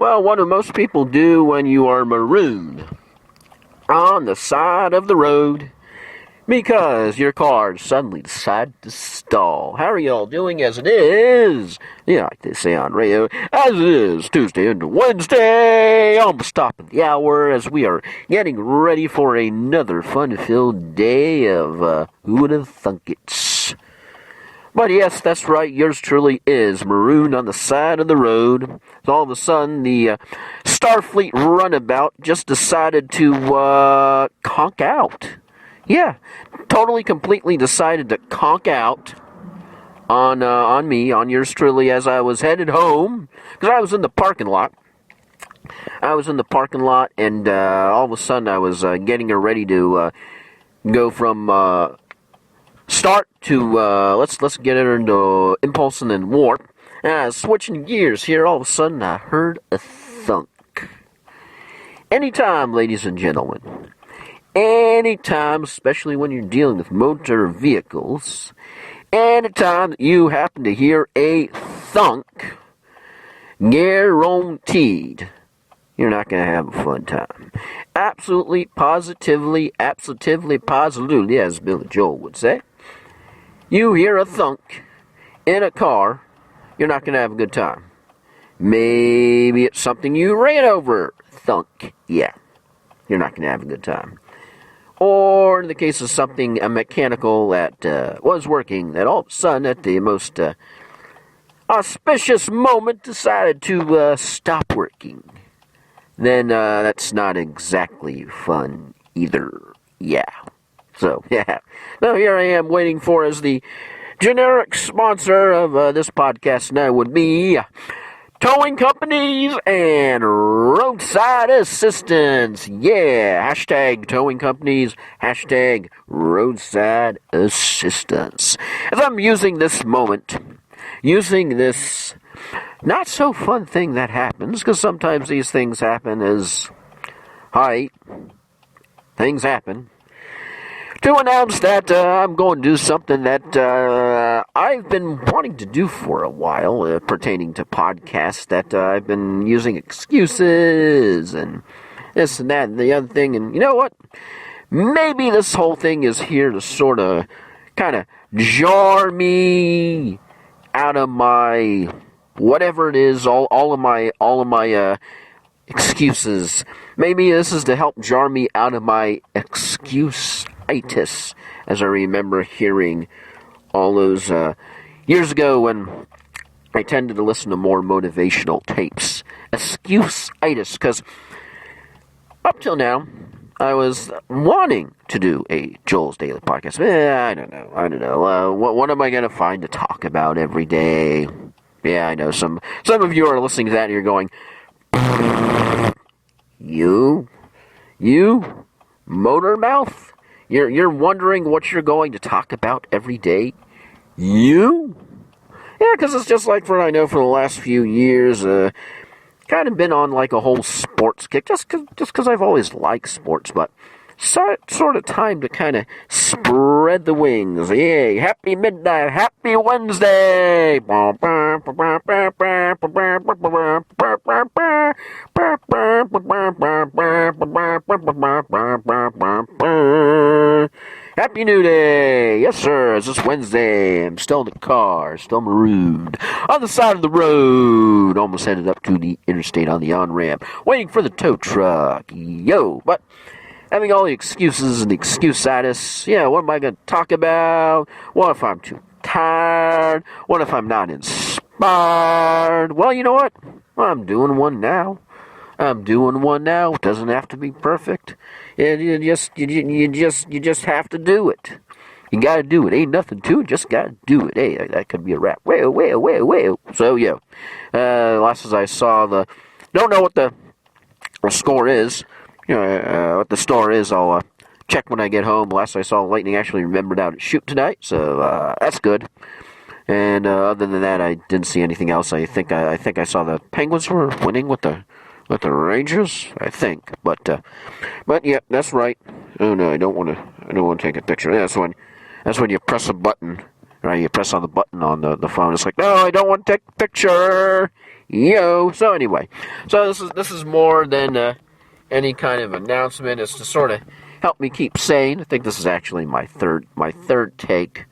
Well, what do most people do when you are marooned on the side of the road because your car suddenly decided to stall? How are y'all doing as it is? Yeah, like they say on radio, as it is Tuesday into Wednesday, almost top of the hour as we are getting ready for another fun-filled day of Who Would Have Thunk It? But yes, that's right, yours truly is marooned on the side of the road. So all of a sudden, the Starfleet runabout just decided to conk out. Yeah, totally, completely decided to conk out on me, on yours truly, as I was headed home, because I was in the parking lot. And all of a sudden I was getting ready to go from start to let's get it into impulse and then warp. And switching gears here, all of a sudden I heard a thunk. Anytime, ladies and gentlemen, anytime, especially when you're dealing with motor vehicles, anytime that you happen to hear a thunk, guaranteed you're not going to have a fun time. Absolutely, positively, as Billy Joel would say. You hear a thunk in a car, you're not going to have a good time. Maybe it's something you ran over. Thunk. Yeah, you're not going to have a good time. Or in the case of something mechanical that was working, that all of a sudden at the most auspicious moment decided to stop working. Then that's not exactly fun either. Yeah. So, yeah. Now here I am waiting for as the generic sponsor of this podcast now would be towing companies and roadside assistance. Yeah, hashtag towing companies, hashtag roadside assistance. As I'm using this moment, using this not so fun thing that happens, because sometimes these things happen as, hi, things happen, to announce that I'm going to do something that I've been wanting to do for a while, pertaining to podcasts, that I've been using excuses and this and that and the other thing. And you know what? Maybe this whole thing is here to sort of kind of jar me out of my whatever it is, all of my excuses. Maybe this is to help jar me out of my excuse-itis, as I remember hearing all those years ago when I tended to listen to more motivational tapes. Excuse-itis, because up till now, I was wanting to do a Joel's Daily Podcast. I don't know. What am I going to find to talk about every day? Yeah, I know some of you are listening to that and you're going, You, motor mouth? You're wondering what you're going to talk about every day? You? Yeah, because it's just like for the last few years, kind of been on like a whole sports kick, just because I've always liked sports, but sort of time to kind of spread the wings. Yay, happy midnight, happy Wednesday. Happy New Day. Yes, sir, it's this Wednesday. I'm still in the car, still marooned on the side of the road, almost headed up to the interstate on the on-ramp, waiting for the tow truck. Yo, but having all the excuses and the excuse-itis. Yeah, what am I going to talk about? What if I'm too tired? What if I'm not inspired? Well, you know what? I'm doing one now. It doesn't have to be perfect. You just have to do it. You got to do it. Ain't nothing to it. Just got to do it. Hey, that could be a rap. Well. So, yeah. Last as I saw don't know what the score is. What the store is, I'll check when I get home. Last I saw, Lightning actually remembered out at shoot tonight, so that's good. And other than that, I didn't see anything else. I think I saw the Penguins were winning with the Rangers, I think. But yeah, that's right. Oh no, I don't want to take a picture. That's when you press a button Right? You press on the button on the phone. It's like, no, I don't want to take a picture. Yo. So anyway, so this is more than any kind of announcement. It's to sort of help me keep sane. I think this is actually my third take.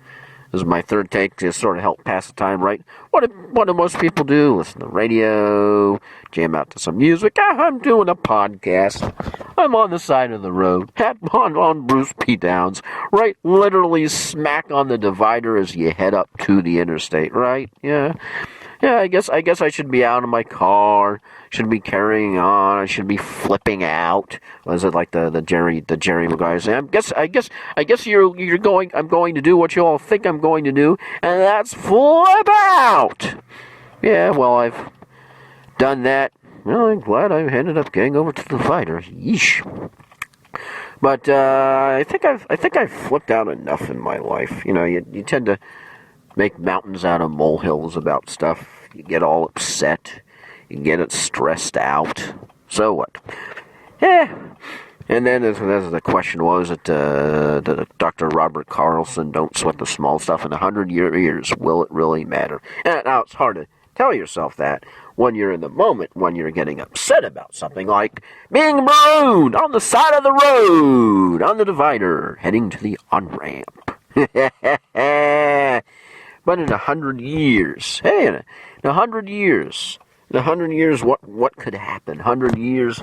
This is my third take to sort of help pass the time, right? What do most people do? Listen to radio, jam out to some music. I'm doing a podcast. I'm on the side of the road, on Bruce P. Downs, right? Literally smack on the divider as you head up to the interstate, right? Yeah. Yeah, I guess I should be out of my car. Should be carrying on. I should be flipping out. Was it like the Jerry Maguire saying? I guess you're going. I'm going to do what you all think I'm going to do, and that's flip out. Yeah, well, I've done that. Well, I'm glad I ended up getting over to the fighter. Yeesh. But I think I've flipped out enough in my life. You know, you tend to make mountains out of molehills about stuff. You get all upset. You get it stressed out. So what? Yeah. And then as the question was that Dr. Robert Carlson, don't sweat the small stuff. In 100 years, will it really matter? And now it's hard to tell yourself that when you're in the moment, when you're getting upset about something like being marooned on the side of the road, on the divider, heading to the on-ramp. But in 100 years, hey, in 100 years, what could happen? 100 years,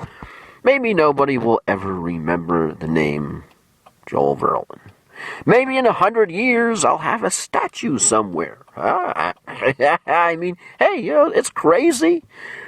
maybe nobody will ever remember the name Joel Verlin. Maybe in 100 years, I'll have a statue somewhere. I mean, hey, you know, it's crazy.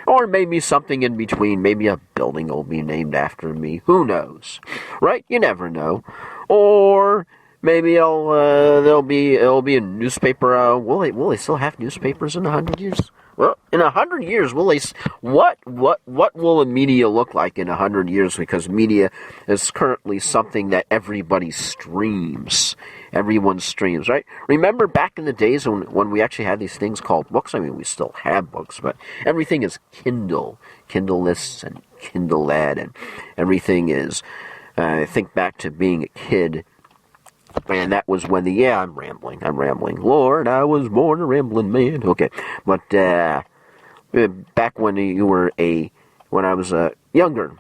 Or maybe something in between. Maybe a building will be named after me. Who knows? Right? You never know. Or maybe it'll be a newspaper. Will they still have newspapers in 100 years? Well, in 100 years, what will the media look like in 100 years? Because media is currently something that everybody streams. Everyone streams, right? Remember back in the days when we actually had these things called books? I mean, we still have books, but everything is Kindle. Kindle this and Kindle that, and everything is, I think back to being a kid. And that was when I'm rambling. Lord, I was born a rambling man. Okay. But, back when I was younger,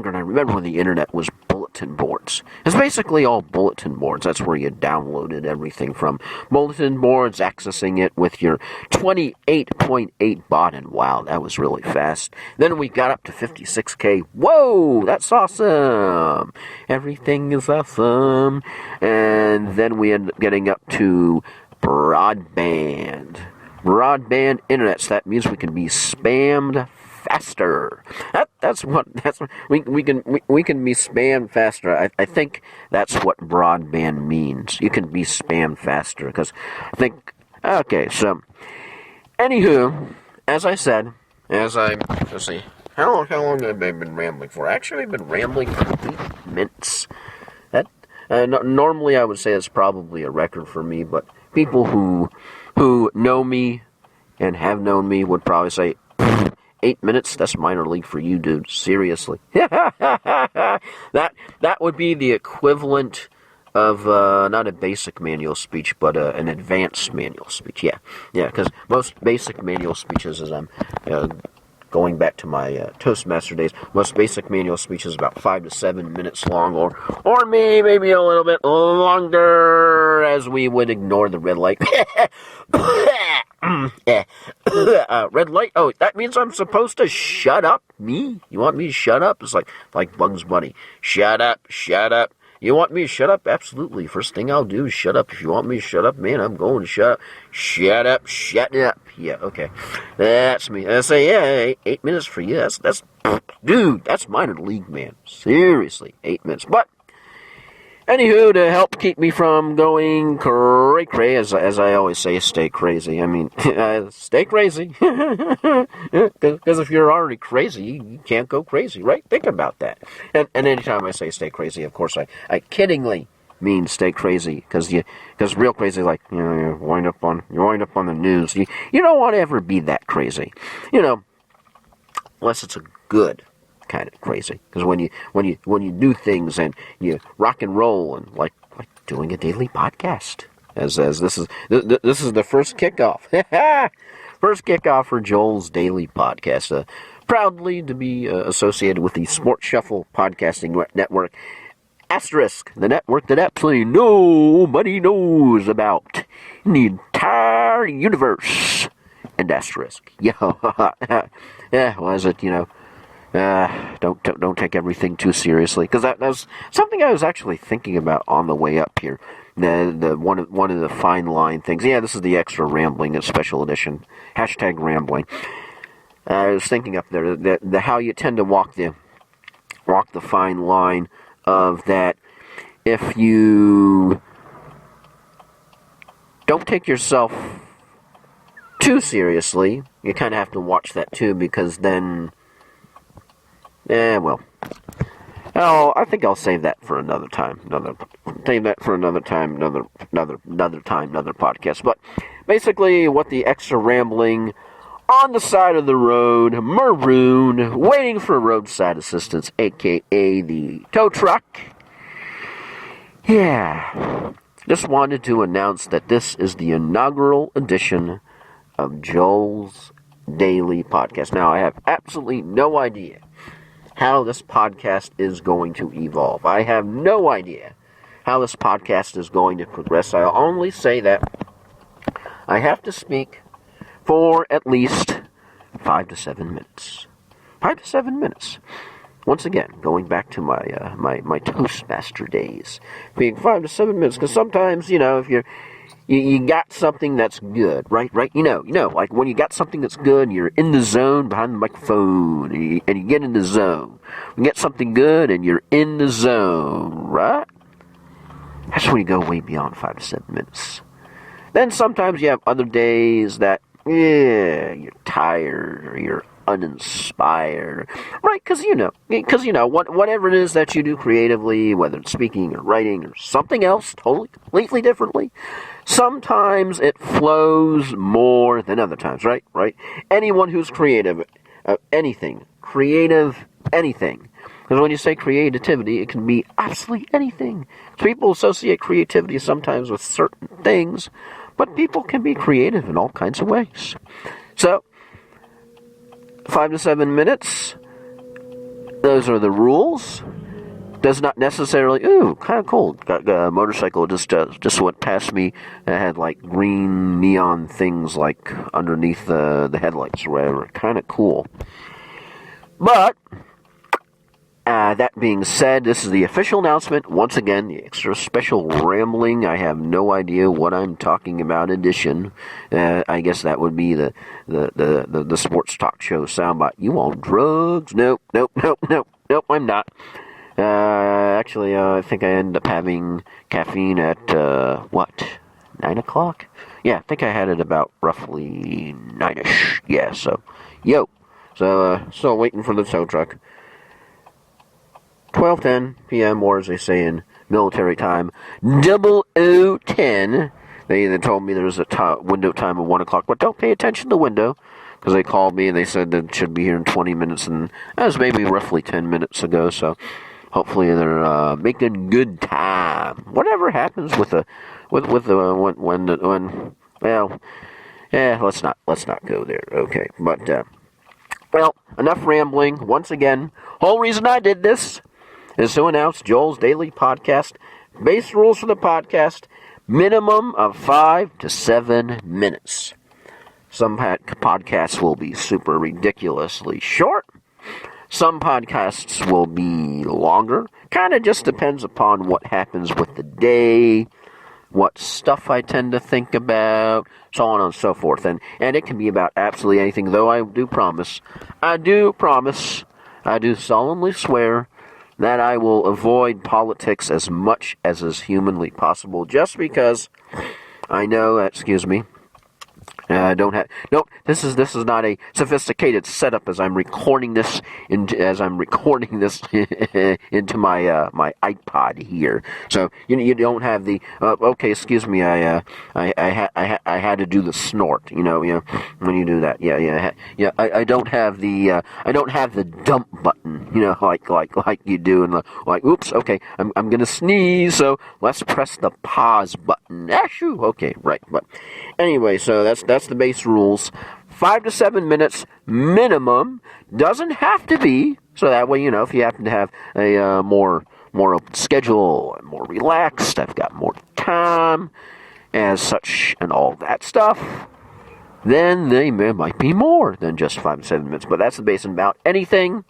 and I remember when the internet was bulletin boards. It's basically all bulletin boards. That's where you downloaded everything from bulletin boards, accessing it with your 28.8 baud, and wow, that was really fast. Then we got up to 56K. Whoa, that's awesome. Everything is awesome. And then we ended up getting up to broadband internet. So that means we can be spammed faster. We can be spammed faster. I think that's what broadband means. You can be spammed faster, because I think, okay, so anywho, let's see, how long have I been rambling for? Actually, I've been rambling for 8 minutes. That normally I would say that's probably a record for me, but people who know me and have known me would probably say 8 minutes, that's minor league for you, dude. Seriously. That would be the equivalent of not a basic manual speech, but an advanced manual speech. Yeah, because most basic manual speeches, as I'm going back to my Toastmaster days, most basic manual speech is about 5 to 7 minutes long, or maybe a little bit longer, as we would ignore the red light. Red light? Oh, that means I'm supposed to shut up? Me? You want me to shut up? It's like Bugs Bunny. Shut up. You want me to shut up? Absolutely. First thing I'll do is shut up. If you want me to shut up, man, I'm going to shut up. Shut up. Yeah, okay. That's me. I say, yeah, 8 minutes for you. That's dude, that's minor league, man. Seriously, 8 minutes. But anywho, to help keep me from going cray-cray, as I always say, stay crazy. I mean, stay crazy. Because if you're already crazy, you can't go crazy, right? Think about that. And anytime I say stay crazy, of course, I kiddingly mean stay crazy, because real crazy, like, you know, you wind up on the news. You don't want to ever be that crazy, you know, unless it's a good kind of crazy. Because when you do things and you rock and roll, and like doing a daily podcast, as this is the first kickoff. First kickoff for Joel's Daily Podcast. Proudly to be associated with the Sports Shuffle Podcasting Network. Asterisk, the network that absolutely nobody knows about in the entire universe. And asterisk. Yeah, was it, don't take everything too seriously. Because that was something I was actually thinking about on the way up here. The one of the fine line things. Yeah, this is the extra rambling, a special edition. Hashtag rambling. I was thinking up there that how you tend to walk the fine line of that. If you don't take yourself too seriously, you kind of have to watch that too, because then, I think I'll save that for another time. Another podcast. But basically, what the extra rambling on the side of the road, marooned, waiting for roadside assistance, aka the Towtruck. Yeah, just wanted to announce that this is the inaugural edition of Joel's Daily Podcast. Now, I have absolutely no idea how this podcast is going to evolve. I have no idea how this podcast is going to progress. I'll only say that I have to speak for at least 5 to 7 minutes. 5 to 7 minutes. Once again, going back to my Toastmaster days, being 5 to 7 minutes. Because sometimes, if you got something that's good, right? Like when you got something that's good, you're in the zone behind the microphone, and you get in the zone. You get something good, and you're in the zone, right? That's when you go way beyond 5 to 7 minutes. Then sometimes you have other days that, you're tired, or you're uninspired, right? Because whatever it is that you do creatively, whether it's speaking or writing or something else, totally, completely differently, sometimes it flows more than other times, right? Anyone who's creative, anything. Because when you say creativity, it can be absolutely anything. People associate creativity sometimes with certain things, but people can be creative in all kinds of ways. So, 5 to 7 minutes, those are the rules. Does not necessarily, kind of cool. Got a motorcycle just went past me. It had like green neon things like underneath the headlights or whatever. Kind of cool. But, that being said, this is the official announcement. Once again, the extra special rambling. I have no idea what I'm talking about edition. I guess that would be the sports talk show soundbite. You on drugs? Nope, I'm not. Actually, I think I ended up having caffeine at, 9 o'clock? Yeah, I think I had it about roughly 9-ish. Yeah, so, still waiting for the tow truck. 12:10 p.m., or as they say in military time, 00:10. They either told me there was a window time of 1 o'clock, but don't pay attention to the window, because they called me and they said that it should be here in 20 minutes, and that was maybe roughly 10 minutes ago, so hopefully they're making good time. Whatever happens let's not go there, okay, but, enough rambling. Once again, whole reason I did this is to announce Joel's Daily Podcast. Base rules for the podcast, minimum of 5 to 7 minutes. Some podcasts will be super ridiculously short. Some podcasts will be longer. Kind of just depends upon what happens with the day, what stuff I tend to think about, so on and so forth. And it can be about absolutely anything, though I do solemnly swear that I will avoid politics as much as is humanly possible, just because I know, Don't have nope. This is not a sophisticated setup as I'm recording this into my my iPod here. So you don't have the okay. Excuse me. I had to do the snort. You know when you do that. Yeah. I don't have the dump button. You know like you do in the like. Oops. Okay. I'm gonna sneeze. So let's press the pause button. Shoo. Okay. Right. But anyway, so that's the base rules. 5 to 7 minutes minimum. Doesn't have to be. So that way, if you happen to have a more open schedule, and more relaxed, I've got more time, as such, and all that stuff, then they might be more than just 5 to 7 minutes. But that's the base about anything.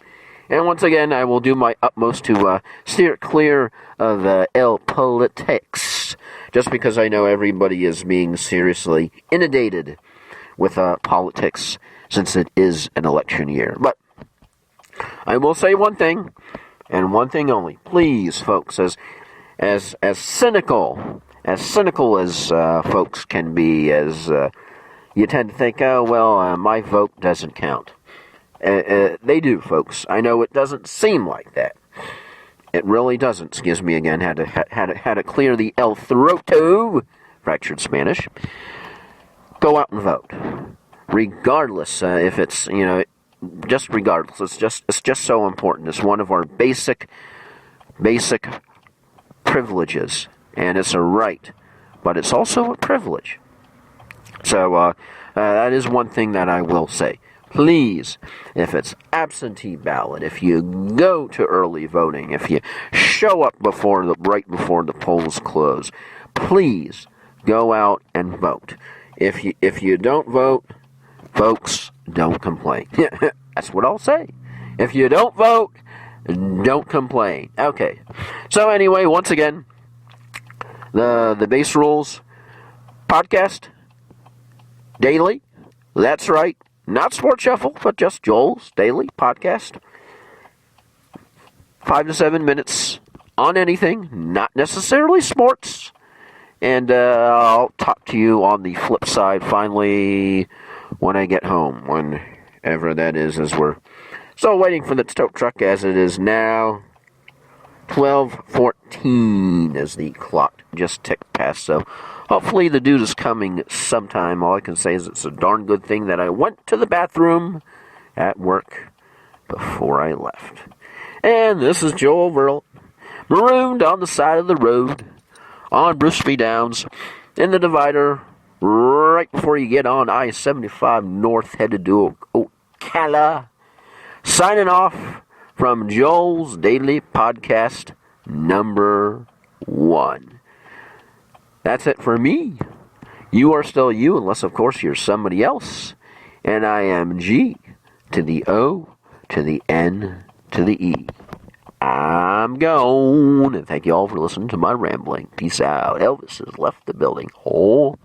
And once again, I will do my utmost to steer clear of el politics, just because I know everybody is being seriously inundated with politics, since it is an election year. But I will say one thing, and one thing only. Please, folks, as cynical as folks can be, as you tend to think, oh, well, my vote doesn't count. They do, folks. I know it doesn't seem like that. It really doesn't. Excuse me again. Had to clear the el throato, fractured Spanish. Go out and vote, regardless if it's just regardless. It's just so important. It's one of our basic privileges, and it's a right, but it's also a privilege. So that is one thing that I will say. Please, if it's absentee ballot, if you go to early voting, if you show up right before the polls close, please go out and vote. If you don't vote, folks, don't complain. That's what I'll say. If you don't vote, don't complain. Okay. So anyway, once again, the base rules podcast daily. That's right. Not Sports Shuffle, but just Joel's daily podcast. 5 to 7 minutes on anything, not necessarily sports. And I'll talk to you on the flip side finally when I get home, whenever that is, as we're still waiting for the Towtruck, as it is now 12:14 as the clock just ticked past. So hopefully the dude is coming sometime. All I can say is it's a darn good thing that I went to the bathroom at work before I left. And this is Joel Verl, marooned on the side of the road on Bruceby Downs in the divider right before you get on I-75 north headed to Ocala. Signing off from Joel's Daily Podcast number 1. That's it for me. You are still you, unless, of course, you're somebody else. And I am G to the O to the N to the E. I'm gone. And thank you all for listening to my rambling. Peace out. Elvis has left the building. Oh.